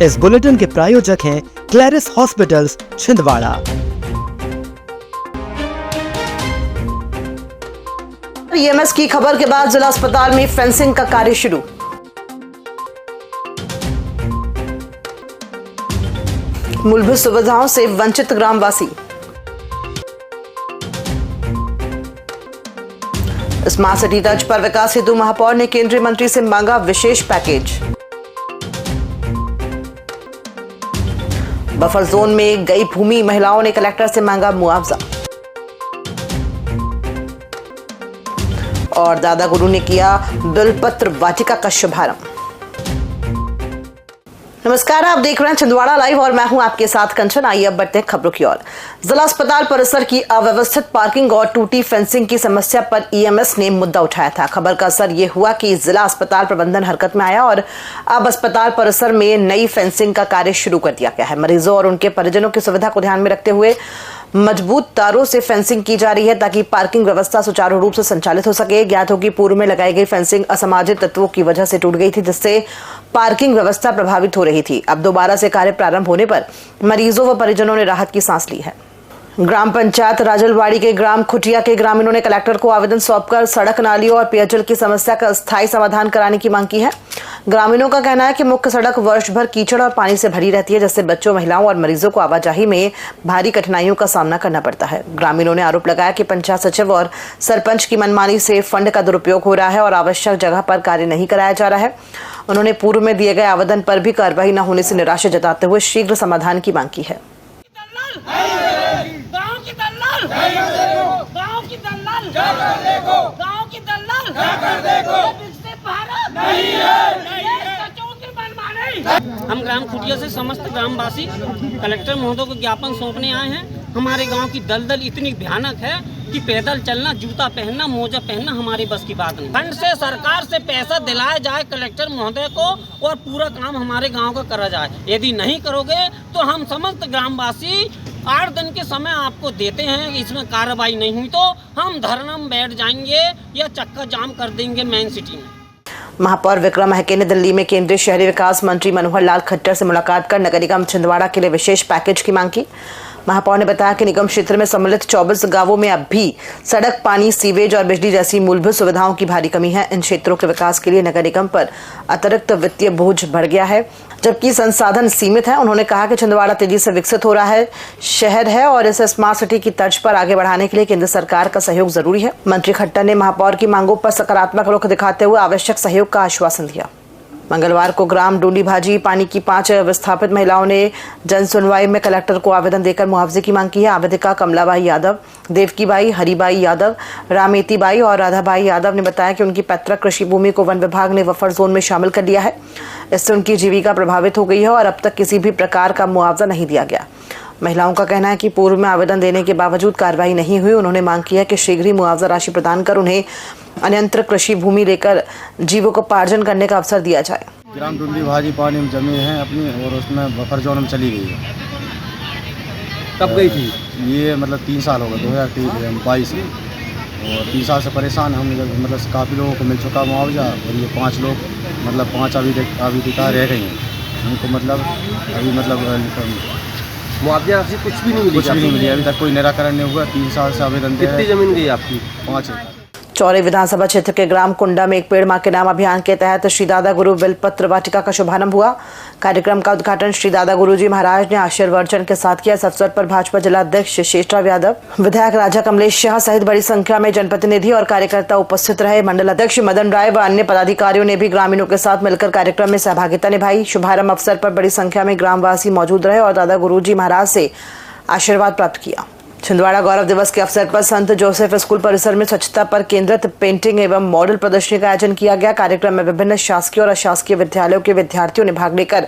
इस बुलेटिन के प्रायोजक हैं क्लैरिस हॉस्पिटल्स छिंदवाड़ा। ईएमएस की खबर के बाद जिला अस्पताल में फेंसिंग का कार्य शुरू। मूलभूत सुविधाओं से वंचित ग्रामवासी। स्मार्ट सिटी तर्ज पर विकास हेतु महापौर ने केंद्रीय मंत्री से मांगा विशेष पैकेज। बफर जोन में गई भूमि महिलाओं ने कलेक्टर से मांगा मुआवजा। और दादा गुरु ने किया बिलपत्र वाटिका का शुभारंभ। नमस्कार, आप देख रहे हैं छिंदवाड़ा लाइव और मैं हूं आपके साथ कंचन। आइए अब बढ़ते हैं खबरों की ओर। जिला अस्पताल परिसर की अव्यवस्थित पार्किंग और टूटी फेंसिंग की समस्या पर ईएमएस ने मुद्दा उठाया था। खबर का असर ये हुआ कि जिला अस्पताल प्रबंधन हरकत में आया और अब अस्पताल परिसर में नई फेंसिंग का कार्य शुरू कर दिया गया है। मरीजों और उनके परिजनों की सुविधा को ध्यान में रखते हुए मजबूत तारों से फेंसिंग की जा रही है ताकि पार्किंग व्यवस्था सुचारू रूप से संचालित हो सके। ज्ञात हो कि पूर्व में लगाई गई फेंसिंग असामाजिक तत्वों की वजह से टूट गई थी, जिससे पार्किंग व्यवस्था प्रभावित हो रही थी। अब दोबारा से कार्य प्रारंभ होने पर मरीजों व परिजनों ने राहत की सांस ली है। ग्राम पंचायत राजलवाड़ी के ग्राम खुटिया के ग्रामीणों ने कलेक्टर को आवेदन सौंपकर सड़क, नालियों और पेयजल की समस्या का स्थायी समाधान कराने की मांग की है। ग्रामीणों का कहना है कि मुख्य सड़क वर्ष भर कीचड़ और पानी से भरी रहती है, जिससे बच्चों, महिलाओं और मरीजों को आवाजाही में भारी कठिनाइयों का सामना करना पड़ता है। ग्रामीणों ने आरोप लगाया कि पंचायत सचिव और सरपंच की मनमानी से फंड का दुरुपयोग हो रहा है और आवश्यक जगह पर कार्य नहीं कराया जा रहा है। उन्होंने पूर्व में दिए गए आवेदन पर भी कार्रवाई न होने से निराशा जताते हुए शीघ्र समाधान की मांग की है। हम ग्राम खुटिया से समस्त ग्रामवासी कलेक्टर महोदय को ज्ञापन सौंपने आए हैं। हमारे गांव की दलदल इतनी भयानक है कि पैदल चलना, जूता पहनना, मोजा पहनना हमारे बस की बात नहीं। फंड से सरकार से पैसा दिलाया जाए कलेक्टर महोदय को और पूरा काम हमारे गांव का करा जाए। यदि नहीं करोगे तो हम समस्त ग्रामवासी 8 दिन के समय आपको देते हैं। इसमें कार्रवाई नहीं हुई तो हम धरना में बैठ जाएंगे या चक्का जाम कर देंगे मेन सिटी में। महापौर विक्रम महके ने दिल्ली में केंद्रीय शहरी विकास मंत्री मनोहर लाल खट्टर से मुलाकात कर नगर निगम छिंदवाड़ा के लिए विशेष पैकेज की मांग की। महापौर ने बताया कि निगम क्षेत्र में सम्मिलित 24 गांवों में अब भी सड़क, पानी, सीवेज और बिजली जैसी मूलभूत सुविधाओं की भारी कमी है। इन क्षेत्रों के विकास के लिए नगर निगम पर अतिरिक्त वित्तीय बोझ बढ़ गया है, जबकि संसाधन सीमित है। उन्होंने कहा कि छिंदवाड़ा तेजी से विकसित हो रहा है शहर है और इसे स्मार्ट सिटी की तर्ज पर आगे बढ़ाने के लिए केंद्र सरकार का सहयोग जरूरी है। मंत्री खट्टर ने महापौर की मांगों पर सकारात्मक रुख दिखाते हुए आवश्यक सहयोग का आश्वासन दिया। मंगलवार को ग्राम डूली भाजी पानी की 5 विस्थापित महिलाओं ने जन सुनवाई में कलेक्टर को आवेदन देकर मुआवजे की मांग की है। आवेदिका कमलाबाई यादव, देवकीबाई, हरिबाई यादव, रामेतीबाई और राधाबाई यादव ने बताया कि उनकी पैतृक कृषि भूमि को वन विभाग ने बफर जोन में शामिल कर लिया है। इससे उनकी जीविका प्रभावित हो गई है और अब तक किसी भी प्रकार का मुआवजा नहीं दिया गया। महिलाओं का कहना है कि पूर्व में आवेदन देने के बावजूद कार्रवाई नहीं हुई। उन्होंने मांग की है कि शीघ्र ही मुआवजा राशि प्रदान कर उन्हें अन्यंत्र कृषि भूमि लेकर जीविकोपार्जन करने का अवसर दिया जाए। ग्राम डूली भाजी पानी में जमी है अपनी और उसमें बफर जोन में चली गई है। कब गई थी? ये मतलब 3 साल हो गए, 2022 में। और 3 साल से परेशान हम, मतलब काफ़ी लोगों को मिल चुका मुआवजा और ये 5 लोग मतलब 5 आवेदिका रह गई हैं। उनको मतलब अभी मतलब मुआवजा राशि कुछ भी नहीं मिली? कुछ भी नहीं मिली, अभी तक कोई निराकरण नहीं हुआ। 3 साल से आवेदन दे रहे हैं। कितनी जमीन गई आपकी? 5 एकड़। चौरे विधानसभा क्षेत्र के ग्राम कुंडा में एक पेड़ मां के नाम अभियान के तहत श्री दादा गुरु बिलपत्र वाटिका का शुभारंभ हुआ। कार्यक्रम का उद्घाटन श्री दादा गुरु जी महाराज ने आशीर्वचन के साथ किया। इस अवसर पर भाजपा जिला अध्यक्ष शेषराव यादव, विधायक राजा कमलेश शाह सहित बड़ी संख्या में जनप्रतिनिधि और कार्यकर्ता उपस्थित रहे। मंडल अध्यक्ष मदन राय व अन्य पदाधिकारियों ने भी ग्रामीणों के साथ मिलकर कार्यक्रम में सहभागिता निभाई। शुभारंभ अवसर पर बड़ी संख्या में ग्रामवासी मौजूद रहे और दादा गुरु जी महाराज से आशीर्वाद प्राप्त किया। छिंदवाड़ा गौरव दिवस के अवसर पर संत जोसेफ स्कूल परिसर में स्वच्छता पर केंद्रित पेंटिंग एवं मॉडल प्रदर्शनी का आयोजन किया गया। कार्यक्रम में विभिन्न शासकीय और अशासकीय विद्यालयों के विद्यार्थियों ने भाग लेकर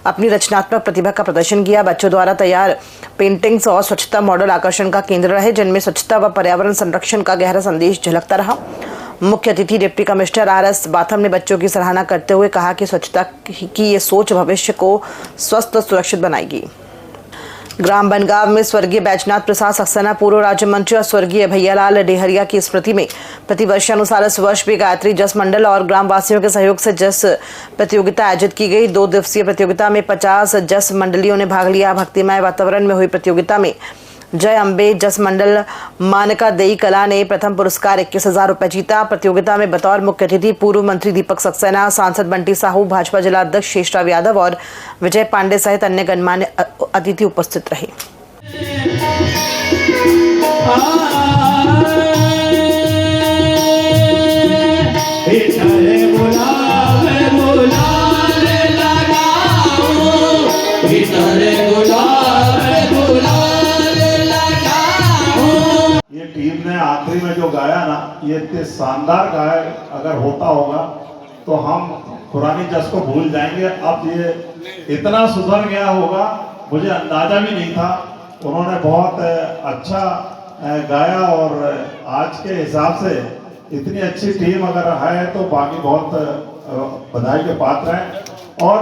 अपनी रचनात्मक प्रतिभा का प्रदर्शन किया। बच्चों द्वारा तैयार पेंटिंग्स और स्वच्छता मॉडल आकर्षण का केंद्र रहे, जिनमें स्वच्छता व पर्यावरण संरक्षण का गहरा संदेश झलकता रहा। मुख्य अतिथि डिप्टी कमिश्नर RS बाथम ने बच्चों की सराहना करते हुए कहा कि स्वच्छता की ये सोच भविष्य को स्वस्थ और सुरक्षित बनाएगी। ग्राम बनगांव में स्वर्गीय बैजनाथ प्रसाद सक्सेना पूर्व राज्य मंत्री और स्वर्गीय भैयालाल डेहरिया की स्मृति में प्रतिवर्षानुसार इस वर्ष भी गायत्री जस मंडल और ग्रामवासियों के सहयोग से जस प्रतियोगिता आयोजित की गई। 2 दिवसीय प्रतियोगिता में 50 जस मंडलियों ने भाग लिया। भक्तिमय वातावरण में हुई प्रतियोगिता में जय अम्बे जस मंडल मानका देई कला ने प्रथम पुरस्कार 21,000 रुपए जीता। प्रतियोगिता में बतौर मुख्य अतिथि पूर्व मंत्री दीपक सक्सेना, सांसद बंटी साहू, भाजपा जिला अध्यक्ष शेषराव यादव और विजय पांडे सहित अन्य गणमान्य अतिथि उपस्थित रहे। टीम ने आखिरी में जो गाया ना, ये इतने शानदार गाया, अगर होता होगा तो हम पुरानी जस को भूल जाएंगे। अब ये इतना सुधर गया होगा, मुझे अंदाजा भी नहीं था। उन्होंने बहुत अच्छा गाया और आज के हिसाब से इतनी अच्छी टीम अगर है तो बाकी बहुत बधाई के पात्र हैं। और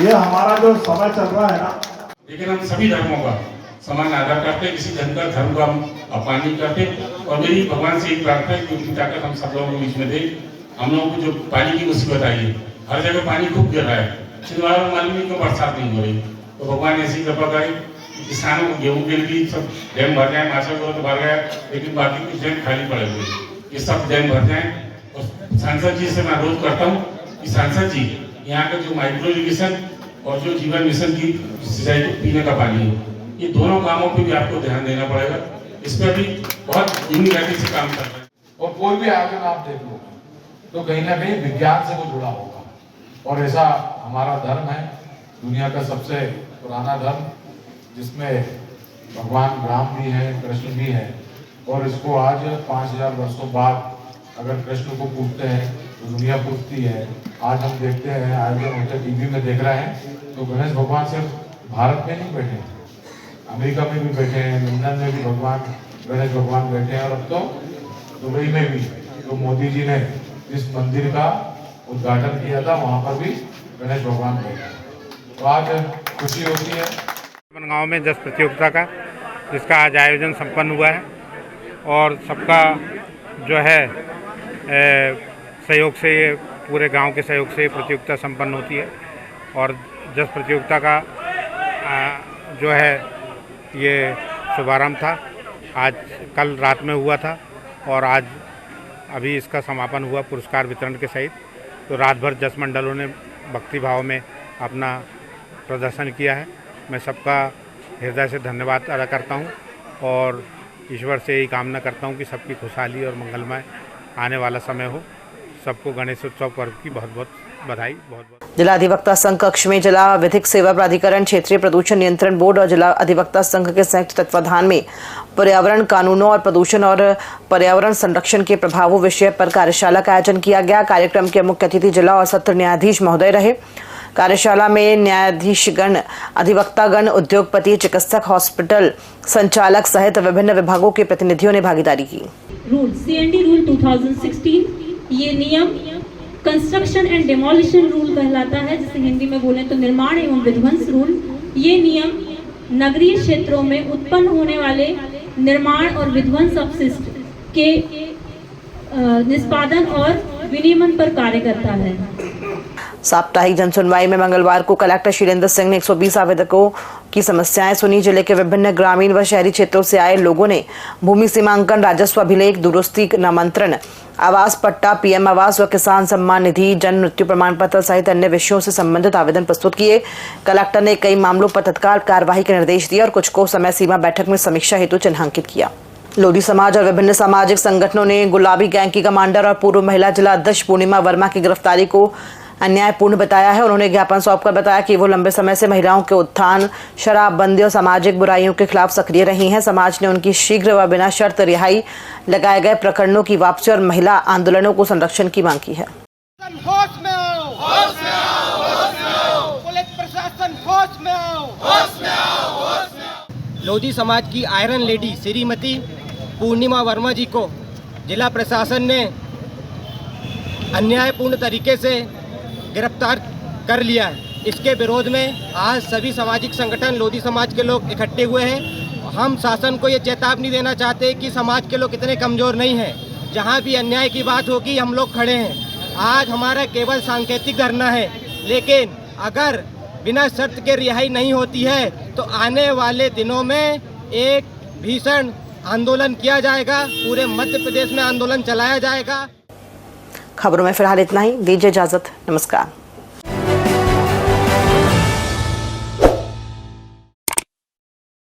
ये हमारा जो समय चल रहा है ना, लेकिन हम सभी धर्मों का समान आदर करते हैं, किसी धर्म को हम अपमान नहीं करते। और मेरी भगवान से एक प्रार्थना है कि उनकी ताकत हम सब लोगों के बीच में दे। हम लोगों को जो पानी की मुसीबत आई है, हर जगह पानी खूब गिर रहा है, छिंदवाड़ा में मालूम नहीं क्यों बरसात नहीं हो रही। तो भगवान ऐसी कृपा करे कि किसानों को गेहूँ के लिए सब डैम भर जाए, माछा को तो भर गया, लेकिन बाकी कुछ डैम खाली पड़े हुए, ये सब डैम भर जाए। और सांसद जी से मैं अनुरोध करता हूँ कि सांसद जी यहाँ का जो माइक्रो इरिगेशन और जो जीवन मिशन की सिंचाई पीने का पानी है, ये दोनों कामों पे भी आपको ध्यान देना पड़ेगा। इस पर भी बहुत धीमी गति से काम करना है। और कोई भी आयोजन आप देख लो तो कहीं ना कहीं विज्ञान से वो जुड़ा होगा, और ऐसा हमारा धर्म है, दुनिया का सबसे पुराना धर्म, जिसमें भगवान राम भी है, कृष्ण भी है। और इसको आज 5000 वर्षों बाद अगर कृष्ण को पूछते हैं तो दुनिया पूछती है। आज हम देखते हैं आयोजन होते टीवी में देख रहे हैं, तो गणेश भगवान सिर्फ भारत में नहीं बैठे, अमेरिका में भी बैठे हैं, लंदन में भी भगवान गणेश भगवान बैठे हैं, और अब तो दुबई में भी तो मोदी जी ने जिस मंदिर का उद्घाटन किया था वहाँ पर भी गणेश भगवान बैठे। तो आज खुशी होती है। बनगांव में जस प्रतियोगिता का, जिसका आज आयोजन संपन्न हुआ है और सबका जो है सहयोग से, ये पूरे गांव के सहयोग से प्रतियोगिता संपन्न होती है। और जस प्रतियोगिता का जो है ये शुभारंभ था, आज कल रात में हुआ था और आज अभी इसका समापन हुआ पुरस्कार वितरण के सहित। तो रात भर जस मंडलों ने भक्ति भाव में अपना प्रदर्शन किया है। मैं सबका हृदय से धन्यवाद अदा करता हूं और ईश्वर से यही कामना करता हूं कि सबकी खुशहाली और मंगलमय आने वाला समय हो। सबको गणेश उत्सव पर्व की बहुत बहुत बधाई। बहुत जिला अधिवक्ता संघ कक्ष में जिला विधिक सेवा प्राधिकरण, क्षेत्रीय प्रदूषण नियंत्रण बोर्ड और जिला अधिवक्ता संघ के संयुक्त तत्वाधान में पर्यावरण कानूनों और प्रदूषण और पर्यावरण संरक्षण के प्रभावों विषय पर कार्यशाला का आयोजन किया गया। कार्यक्रम के मुख्य अतिथि जिला और सत्र न्यायाधीश महोदय रहे। कार्यशाला में न्यायाधीशगण, अधिवक्तागण, उद्योगपति, चिकित्सक, हॉस्पिटल संचालक सहित विभिन्न विभागों के प्रतिनिधियों ने भागीदारी की। रूल CND रूल 2016, ये नियम कंस्ट्रक्शन एंड डेमोलिशन रूल कहलाता है, जिसे हिंदी में बोलें तो निर्माण एवं विध्वंस रूल। ये नियम नगरीय क्षेत्रों में उत्पन्न होने वाले निर्माण और विध्वंस अपशिष्ट के निष्पादन और विनियमन पर कार्य करता है। साप्ताहिक जनसुनवाई में मंगलवार को कलेक्टर शीलेंद्र सिंह ने 120 आवेदकों की समस्याएं सुनी। जिले के विभिन्न ग्रामीण व शहरी क्षेत्रों से आए लोगों ने भूमि सीमांकन, राजस्व अभिलेख, दुरुस्ती नामांतरण, आवास पट्टा, PM आवास व किसान सम्मान निधि, जन्म मृत्यु प्रमाण पत्र सहित अन्य विषयों से संबंधित आवेदन प्रस्तुत किए। कलेक्टर ने कई मामलों पर तत्काल कार्रवाई के निर्देश दिए और कुछ को समय सीमा बैठक में समीक्षा हेतु चिन्हांकित किया। लोधी समाज और विभिन्न सामाजिक संगठनों ने गुलाबी गैंग की कमांडर और पूर्व महिला जिला अध्यक्ष पूर्णिमा वर्मा की गिरफ्तारी को अन्यायपूर्ण बताया है। उन्होंने ज्ञापन सौंपकर बताया कि वो लंबे समय से महिलाओं के उत्थान, शराबबंदी और सामाजिक बुराइयों के खिलाफ सक्रिय रही हैं। समाज ने उनकी शीघ्र व बिना शर्त रिहाई, लगाए गए प्रकरणों की वापसी और महिला आंदोलनों को संरक्षण की मांग की है। होश में आओ, होश में आओ, होश में आओ, पुलिस प्रशासन होश में आओ, होश में आओ, होश में आओ। लोधी समाज की आयरन लेडी श्रीमती पूर्णिमा वर्मा जी को जिला प्रशासन ने अन्यायपूर्ण तरीके से गिरफ्तार कर लिया है। इसके विरोध में आज सभी सामाजिक संगठन लोधी समाज के लोग इकट्ठे हुए हैं। हम शासन को ये चेतावनी देना चाहते हैं कि समाज के लोग इतने कमज़ोर नहीं हैं। जहाँ भी अन्याय की बात होगी हम लोग खड़े हैं। आज हमारा केवल सांकेतिक धरना है, लेकिन अगर बिना शर्त के रिहाई नहीं होती है तो आने वाले दिनों में एक भीषण आंदोलन किया जाएगा। पूरे मध्य प्रदेश में आंदोलन चलाया जाएगा। खबरों में फिलहाल इतना ही। दीजिए इजाजत। नमस्कार।